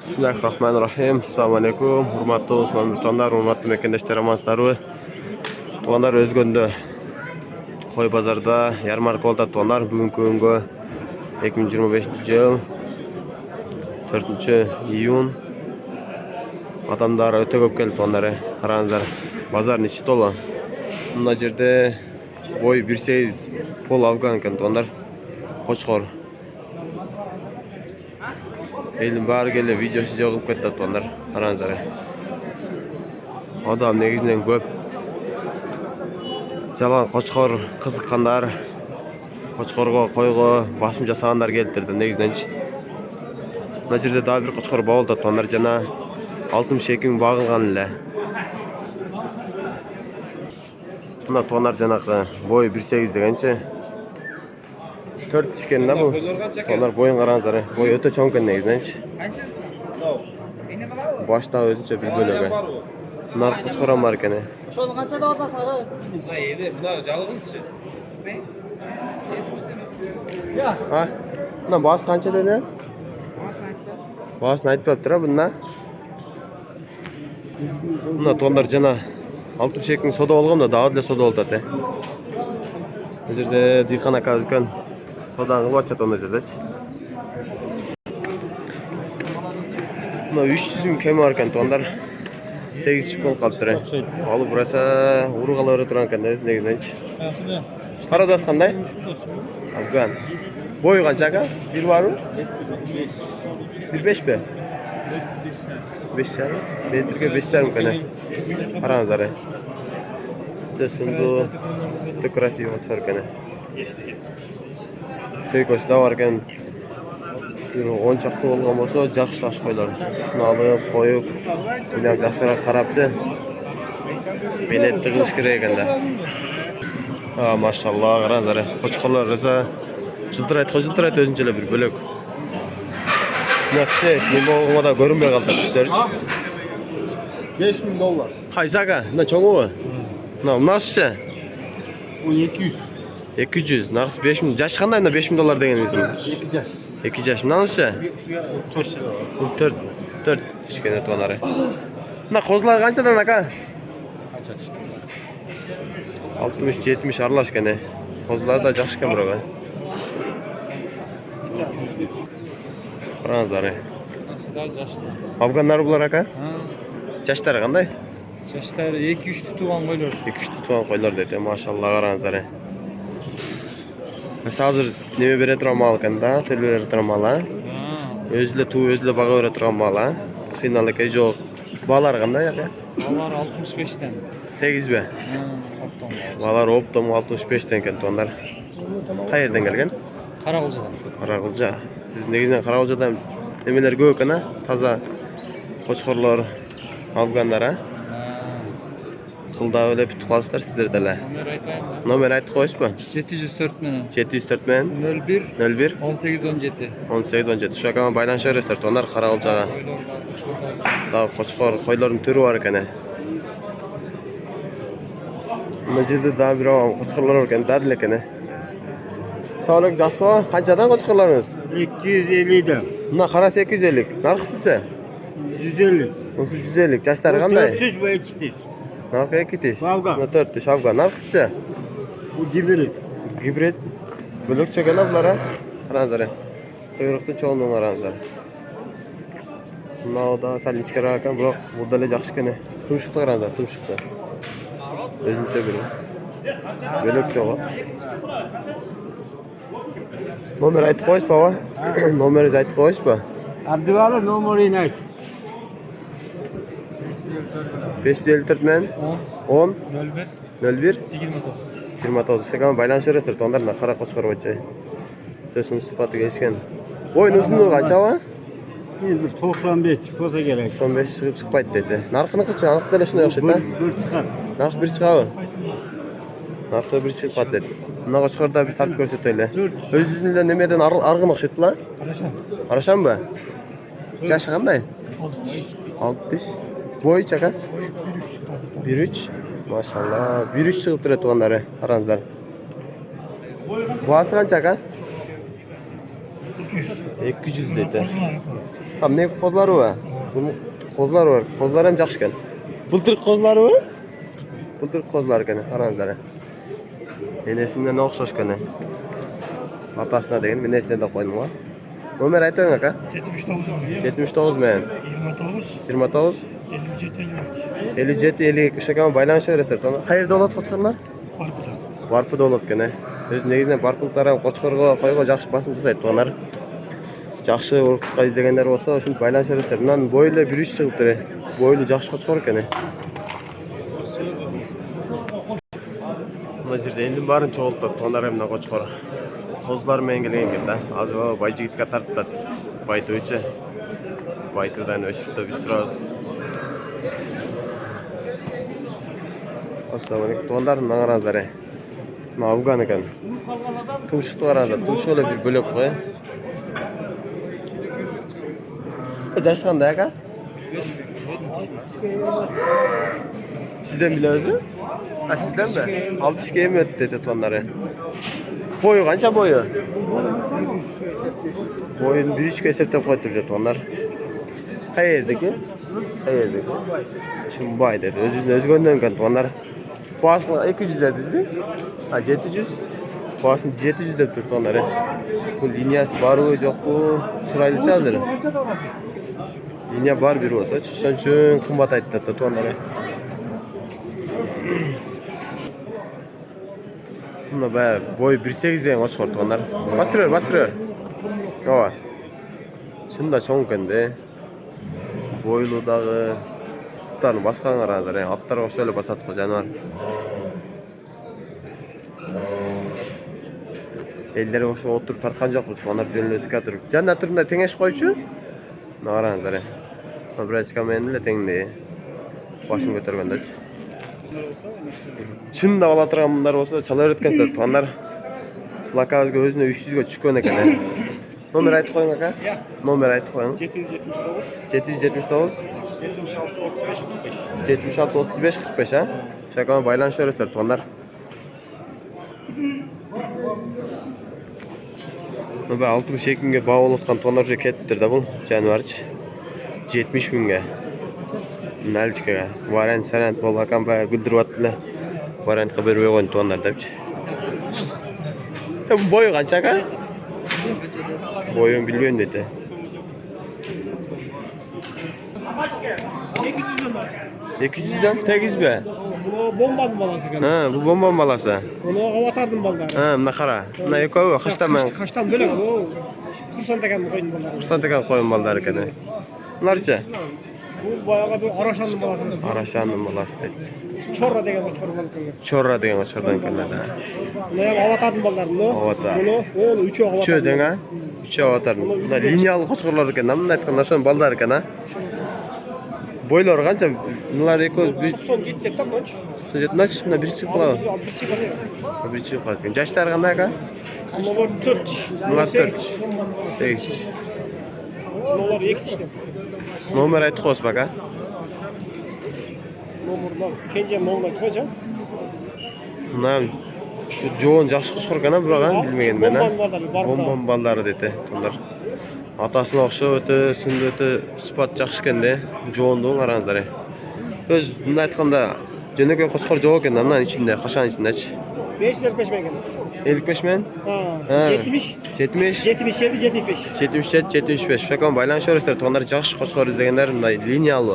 Bismillahirrahmanirrahim. Assalamualaikum. Hurmatli Osmon Butonlar, hurmatli mekendoshlar, amansizlarmi? Tuğanlar özgöndü. Qo'y bozorda yarmarka oldi tuğanlar. Bugungi kunga 2025-yil 4-iyun. Adamlar o'ta ko'p keldi tuğanlar. Qaranglar, bozor nechi to'la. Bunda жерде boy 1.8 pol afgan ekan tuğanlar. Qo'chqor. Elin bari keldi, videosi yo'qib ketdi tuğanlar. Qaranglar. Adam negizden ko'p. Jalan qo'chqor qiziqqanlar, qo'chqorga qo'yga bosim jasaganlar keltirdi negizdenchi. Bu yerda daha bir qo'chqor bo'ldi tuğanlar jana 62 ming bag'ilganlar. Bunda tuğanlar janaqa boy 1.8 degancha 4 ishkenda bu. Tuğanlar boyun qaranglar, boy o'ta cho'ng ekan negizdenchi. Boshda o'zincha bir bo'lagi. Bunlar qo'chqor ham bor ekan. Şunu kaça da orada sarı? Bunlar жалғыз-шы. Ya. Ha? Buna bas qancha dedi? Basını aytpaptır ha bunda. Bunda tuğanlar jana 62 ming soda olganda daha da soda oldu ate. Bu yerda Diqan aka o'zgan sodani qilib ochadi unda yerdachi. Bunda 300 ming kema bor ekan tuğanlar. 8 çıkol kalptırı. Alıp burası urgaları duran ekan negizdenchi. Qaradasi qanday? Afgan. Boyu qancha aka? 1 barmi? 1.5 be? 5.5. Metrga 5.5 kana. Qaranglar. Desunda juda krasiv ochar kana. Seyko'sida bor ekan. 10 chaqda bo'lgan bo'lsa, yaxshi qo'ylar. Shuni olib, qo'yib, bundan yaxshiroq qarabchi. Belet qilish kerak ekanda. Ha, mashalloh, qaranglar. Qo'chqorlar esa jiltiraydi o'zinchalar bir bo'lak. Yaxshi, nima bo'lganda ko'rinmay qoldi sizlarchi. $5.000. Qaysi aka? Bunda cho'ngmi? Nasılcha? Bu 200. 200, narxi 5000. Jash qanday bunda $5000 deganingiz? 2 yaş. 2 yaş. Nasılcha? 4 4 ishkana tuanari. Bunda qo'zlar qanchadan aka? 60-70 aralashgan. Qo'zlar da yaxshi ekan biroq. Qaranglar. Afganlar bular aka? Ha. Yoshlari qanday? Yoshlari 2-3 tutugan qo'ylar. 2-3 tutugan qo'ylar dedi. Mashalloh qaranglar. Hozir nima bera turgan mol ekanda, to'l bera turgan mol ha? O'zlar tuv, o'zlar baqa bera turgan mol ha? Qiynallik yo'q. Bolalar qanday aka? Bolalar 65 dan. Tegizbe. Optom. Bolalar optom 65 dan ekan tuanlar. Qayerdan kelgan? Qarag'uljadan. Qarag'ulja. Siz negizdan Qarag'uljadan nimalar ko'p ekan ha? Toza qo'chqorlar olganlar ha? Qilda o'ylab tutib qolsizlar sizlardalar. Nomer aytaymi? Nomer aytib qo'yishmi? 704 bilan 704 men 01 01 18 17. 18 17. Shu akaman baylanishaverasizlar tuanlar Qarag'uljaga. Daha qo'chqor qo'ylarning turi bor ekan. Bu yerda daha bir qo'chqorlar bor ekan, dadil ekan. Sog'lik Jaspo, qanchadan qo'chqorlarimiz? 250 dan. Bunda qarasa 250. Narxisicha? 150. 150. Jashlari qanday? 400 ve 200. Narxi 2 tish. Afgan. 4 tish afgan. Narxisicha? Bu hibrit. Hibrid. Bo'lak cho'gana bular ha? Qaranglar. Quyruqni cho'g'ini qaranglar. Bundan sal ichkariroq ekan, biroq murdalar yaxshi ekan. Tumshuqni qaranglar, tumshuqni. O'zincha bir. Bo'lak cho'g'i. Nomer aytib qo'yish baba. Nomeringizni aytib qo'yishmi? Abduvali nomerini ayt. 554 men 10 01 29. 29. Shakaman baylanishaverasizlar tuanlarni qara qo'chqor bo'yicha. To'sin sifatiga eshgan. Bo'yin uzunligi qancha va? Bir 95 bo'lsa kerak. 95 chiqib chiqmaydi dedi. Narxini qancha aniqdala shunday o'xshaydi. Bir chiqar. Narx 1 chiqadi. Narxi 1 chiqadi dedi. Buna qo'chqorda bir tartib ko'rsataylik. O'zingizlar nimadan arg'in o'xshaydilar? Qarashanmi? Yashi qanday? 60. Bo'yicha aka? 1.3. Maşallah. 1.3 chiqib turadi tuanlari. Qaranglar. Boğası qancha aka? 200 dedi. Tam ne kozlari var? Bunun kozlari var. Kozlar ham yaxshi ekan. Bultirik kozlari var. Bultirik kozlar ekan, qaranglar. Enesinden o'xshash ekan. Atasına degan, men esine de qo'ydim va. Nomer ayting aka. 79 ming. 79 men. 29 29 57 52. 57 52 shakam baylanışaverasizlar. Qayerda oladi qo'chqorlar? Barbuda. Barpuda oladi ekan. O'z negizidan barpunklar ham qo'chqorga, qo'yga yaxshi bosim jasaydi to'g'ri. Yaxshi urug'qa izlaganlar bo'lsa, shuni baylanışaverasizlar. Bundan bo'yli 1.3 chiqibdi. Bo'yli yaxshi qo'chqor ekan. Mana yerda endi barini cho'g'ildi, to'nlar ham qo'chqor. Qozlar mengelgan ekanda. Hozir bayjigitga tartdi. Bayto'yicha. Bayto'dan o'chirdi biz biroz. Assalomu alaykum. To'nlar nagarazlar. Men Afgan ekan. Tumshuq qaradi. Tumshuqlar bir bo'lib qo'y. Yaş qanday aka? Sizden biliyorsunuz? Ha sizden mi? 6 kişiye mi öttü tonları? Boyu kança boyu? Boyun 1.3 kesepten koyturacak tonlar. Hayırdaki? Hayırdaki. Şimdi bay dedi. Öz gönderken tonlar. Bu aslında 200 dediniz. Ha 700. Bu aslında 700 de dur tonları. Bu linyası var mı yok bu? Sırayla çaldır. Linya var biri olsa çıkışan için kımbat aytdı da tonları. Bunda bayağı boyu 1.8 degan ochiq tonlar. Bastırıyor. Kava. Şunda çoğun kendi. Boyludağı atlarını baskan aradır. Atlar şöyle basat kocaman. Elleri oşu oturup tartkan jokpuz. Onlar jönlödük atırıp. Janna turunda tengeş koyucu. Nağaranızlar. Biraz kamenle tengdi. Başını götürgönler. Şunu da alatırgan bunlar olsa çalar ötkensizler. Tonlar lakabızga özüne 300'ge çıkön ekan. Nomer aytib qo'ying aka. Nomer aytib qo'ying. 779 76 35 45 ha. Shakama baylanishaverasizlar tonlar. Bu 62 kunga bağlanıp tonlar juda ketibdir da bu yanvarchi. 70 kunga. Nalchkaga. Variant bol akam guldiryaptilar. Variantga berib qo'ygan tonlar debchi. Bu boyu qancha aka? Boyun bilmiyorum dedi. 200'den 8 be. Bu bombanın balası kan. Ha, bu bomba balası. Onu avatardım balları. Ha, mına qara. Mına ekovi qishda men Kaçtan böyle kan o. Kursan tekan koyun balları. xursand ekan qo'yim bolalar ekan. Ularcha Bu bayağı bir araşandım balası. Arashanning balasi dedi. Çorra degen oçkor balıklar. Chorra degan ochordan keladi. Bunu hem avatardım balları. Avatar. Onu üçü avatar. Üçü degan ha? Üçü avatar. Bunlar lineal qo'chqorlar ekan. Bunday aytganda shon bolalar ekan ha. Boylari qancha? Bunlar eko 97 tam kaç? Sujatnaç buna bir chiqib qoladi. Bir şey kaçıyor. Bir chiqib qoladi. Jashlari qanday aka? Bunlar 4. Bunlar 4. 8. Bunlar 2 işte. Nomer aytib qo'ysiz aka. Nomurlar kenje nomurlar koyacağım. Bunlar jo'on yaxshi qo'chqor ekan, biroq bilmagan men. Bomban Bombonlari dedi. Bunlar atasına o'xshab o'ta, sindi o'ta sifat yaxshi ekanda, jo'onda qaranglar. O'z bunday aytganda, jo'naga qo'chqor jo'q ekan, bundan ichida, qashan ichida-chi. 505 men. 55 men? Ha. 70. 70 77 75. 77 75. Shakam baylanishaverasizlar. Tonlar yaxshi qo'chqor izlaganlar bunday lineal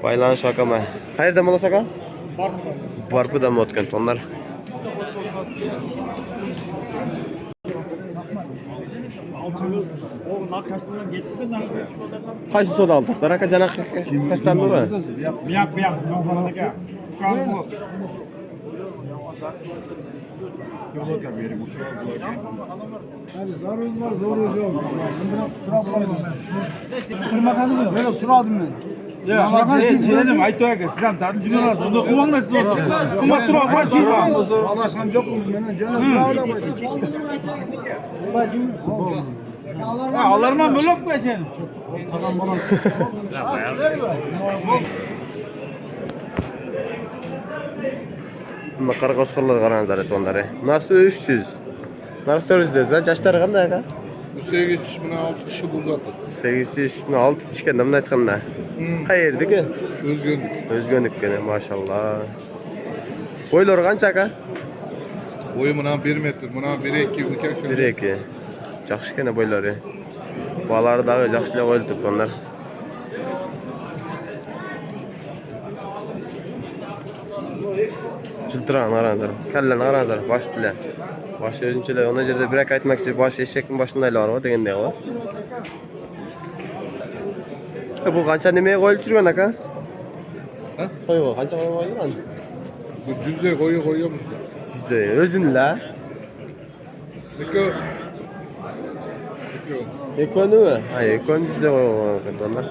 baylanish akama. Qayerda bo'las aka? Barpuda o'tgan tonlar. Qaysi soda oldingizlar aka? Jana qashdan beri? Bu yoq. Yo'lga berib o'sha. Hadi zaruruz var, zoruz yok. Ben biraz kusura bakmadım. Kırmadın mı? Böyle suradım ben. Ya, jenim aytayga, siz ham ta'lim jurnalist. Bunda quvonlar siz o'tib. Qimmat so'rab qo'ysiz ham. Anlaşkan yok mu? Bana canım sırayla koydum. Başım. Ha, alarman bo'lib qo'yachan. Tamam bana. Bunda qara qo'chqorlar qaranglar tonlari. Nasıl 300? Narsa 400 dediz. Jashlari qanday aka? Bu 8 kişi buna 6 kişi uzatır. 8 kişi, 6 kişi ekan mına aytganda. Qayerdiki? Özgünlük. Özgönlük kene maşallah. Boyları qancha aka? Boyu buna 1 metr, buna 1-2 imkan şu. 1-2. Жақсы kene boylары. Balары дагы жақсылап коюлуп турду onlar. Жылтыраған қараңыздар. Кәллені қараңыздар, баш біле. Баш өзінчеле, ona жерде бір айтмакчы, баш эшектин башындайлар бар го дегендей го. Бұл қанша немеге коюлуп жүргөн ака? Ha? Койго қанша коюлуп жүргөн? Bu düzde koyuyormuş. Sizde özün la. Peki. Ekonu mu? Ha, ekonu sizde koyuyorlar onlar.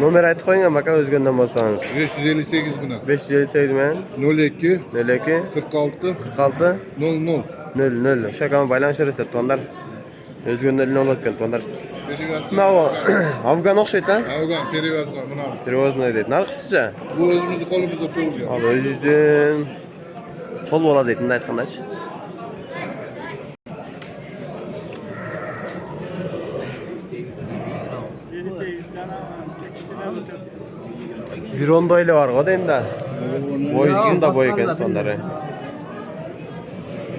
Nomer aytып koyun baka özgönden bolsanız. 558 buna. 558 men 02 02 46 46 00. 00. Şaka baylanışırızdır tonlar. Özgönden ne olur tonlar. Perivaz. Nao Afgan okşayt ha? Avgan perivaz var buna. Servoznoy deydi. Narxısıca? Bu özümüzü kolumuzda tutuyor. Al özüzün kol bola deydi. Ne aytkandaç? Bir ondoyla var o deyim de. Boyucun da boyu ekan tonları.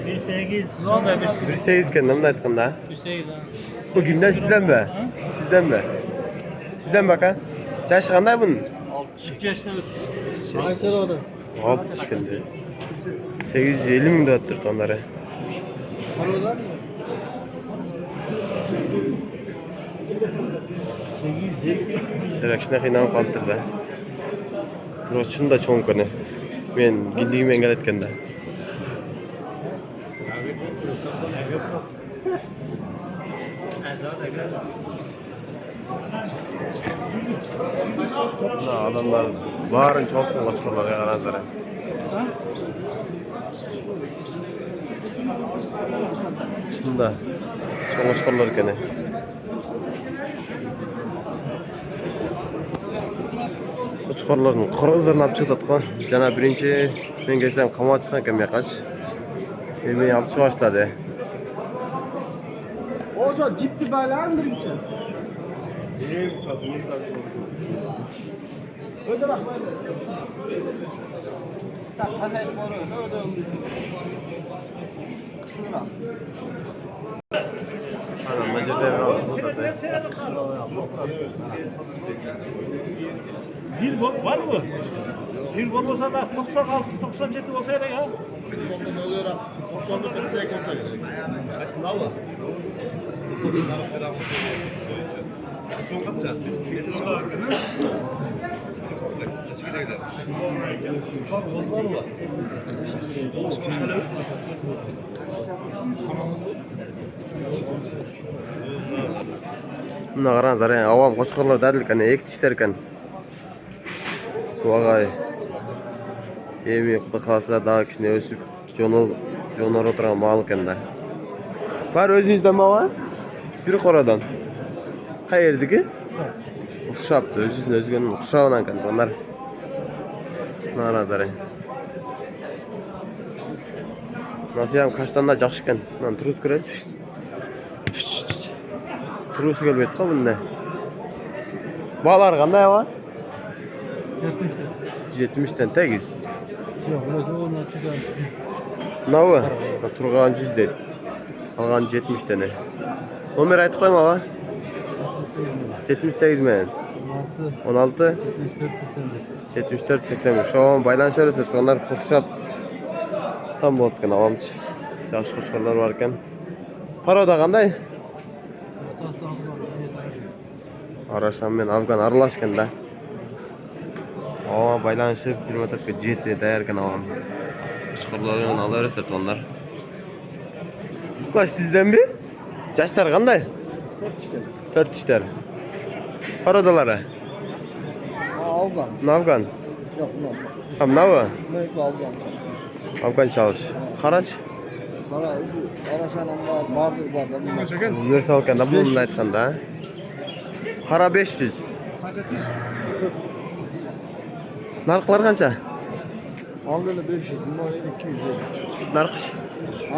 1.8 kendim de aytganda. Bu kimden sizden mi? Sizden mi? Sizden mi aka? Yaşı qanday bunun? 2 yaşına öttü. 6 yaşında. 850 ming deyaptir tonları. Serakishna qiynalib qolibdir da. Rost shunda cho'ng kuni. Men gilligimen kelayotganda. Adamlar barın çok qo'chqorlarga qaranglar. Shunda cho'ng qo'chqorlar ekan. Qo'chqorlarni qirg'izlarni olib chiqdi-ku. Jana birinchi men kelsam qamoqqa chiqqan ekan meyqash. Meni olib chiqa boshladi. O'sha jipni balan birinchi. O'ydiroq qo'ydi. Sen pasayib qo'ydi, o'ydi. Qismira. Ana majirda Bir var mı? Bir olsa da 96, 97 olsa ya. Sonunda olarak 91 tek olsa gerek. Buna qaranglar, avam qo'chqorlar dadil ekan, ekitishlar ekan. Suag'ay. Emi xudo xolasa daha kishini o'sib, jo'nor o'tirgan mol ekanda. Var o'zingizdan mava? Bir qoradan. Qayerdiki? Ushab, o'zingizni o'zganing Qushog'idan ekan bunlar. Qaranglar. Nasiyam qashtonda yaxshi ekan. Men turus ko'raychi. Turus kelmaydi-ku bunda. Balar qanday va? 70 dan 8. Yo'q, o'zini tugan. Nawa? Turgan 100 deydi. Qolgan 70 tane. Nomer aytib qo'yma va? 78 men. 16 74 81. Şu an baylanışıyoruz. Onlar kurşap tam bo'lgan avamchi. Yaxshi qo'shqorlar bor ekan. Paroda qanday? Arasham men Afgan aralashganda. Ava baylanışıp 24 ga jetdi tayyorkan avam. Qo'shqorlarni olaversa onlar. Baş sizden mi? Yaşlar qanday? 4 işler. Parodalara? Afgan. Afgan. Yo'q, no. Ham nava? Men Afgan. Afgan çalış. Qaraç? Qara, shu Arashanam bor, bardir borda. Universal kanda bunu aytganda. Qara 500. Narxlar qancha? Aldılar 500, bunlar 200. Narxış.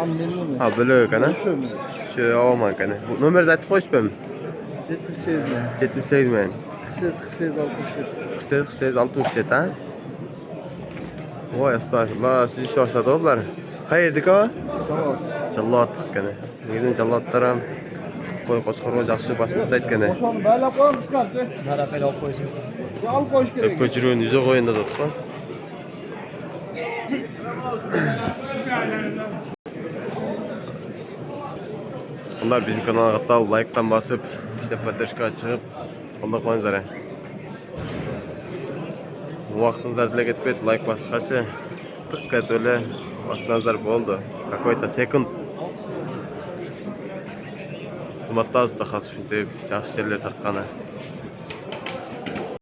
Am memnunum. Ha bölük ana. Şöyle. Şu aman kana. Bu numarni aytib qo'yishibmi? 78 mi? 78 men. 48 67. 48 67 ha. Voy astagfirullah, siz ish boshladi bular. Qayerdiki o? Tamam. Jallod kana. Negizin jallodlar ham qo'y qo'chqorga yaxshi basmas aytgan. Oşanı bağlap koyun kıskartı. Naraqayla olib qo'ysin. Al koyuş gerek. Ko'chiruvni yuzi qo'yinda turibdi. Ular bizim kanalga qatal like'dan basıp, işte podдержка chiqib, qo'llab qo'yinglar. Vaqtingizni tilab ketmaydi, like bosishgacha diqqat o'la bossangizdar bo'ldi. Какой-то sekund. Xizmatda xos shunday yaxshi yerlar tartqani.